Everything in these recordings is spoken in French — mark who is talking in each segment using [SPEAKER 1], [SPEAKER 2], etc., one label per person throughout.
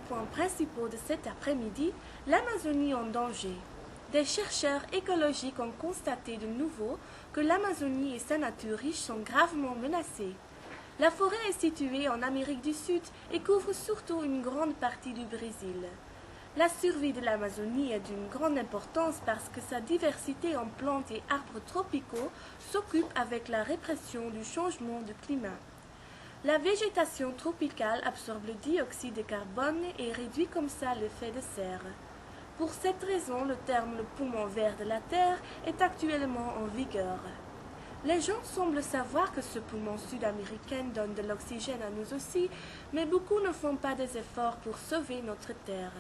[SPEAKER 1] points principaux de cet après-midi, l'Amazonie en danger. Des chercheurs écologiques ont constaté de nouveau que l'Amazonie et sa nature riche sont gravement menacées. La forêt est située en Amérique du Sud et couvre surtout une grande partie du Brésil. La survie de l'Amazonie est d'une grande importance parce que sa diversité en plantes et arbres tropicaux s'occupe avec la répression du changement de climat. La végétation tropicale absorbe le dioxyde de carbone et réduit comme ça l'effet de serre. Pour cette raison, le terme le poumon vert de la Terre est actuellement en vigueur. Les gens semblent savoir que ce poumon sud-américain donne de l'oxygène à nous aussi, mais beaucoup ne font pas des efforts pour sauver notre Terre.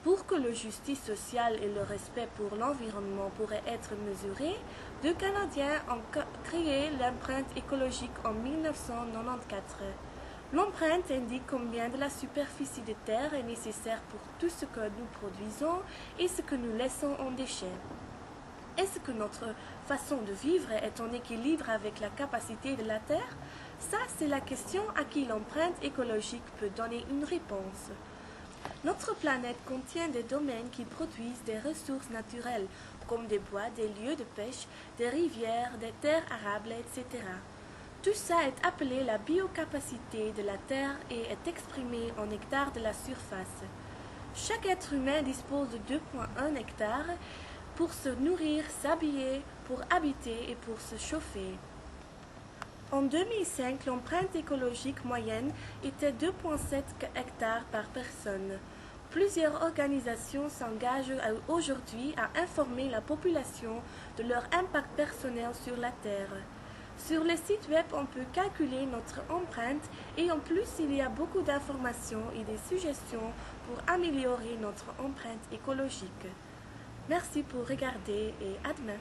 [SPEAKER 1] Pour que la justice sociale et le respect pour l'environnement pourraient être mesurés, deux Canadiens ont créé l'empreinte écologique en 1994. L'empreinte indique combien de la superficie de terre est nécessaire pour tout ce que nous produisons et ce que nous laissons en déchets. Est-ce que notre façon de vivre est en équilibre avec la capacité de la Terre? Ça, c'est la question à qui l'empreinte écologique peut donner une réponse. Notre planète contient des domaines qui produisent des ressources naturelles, comme des bois, des lieux de pêche, des rivières, des terres arables, etc. Tout ça est appelé la biocapacité de la Terre et est exprimé en hectares de la surface. Chaque être humain dispose de 2,1 hectares pour se nourrir, s'habiller, pour habiter et pour se chauffer. En 2005, l'empreinte écologique moyenne était 2,7 hectares par personne. Plusieurs organisations s'engagent aujourd'hui à informer la population de leur impact personnel sur la Terre. Sur le site web, on peut calculer notre empreinte et en plus, il y a beaucoup d'informations et des suggestions pour améliorer notre empreinte écologique. Merci pour regarder et à demain.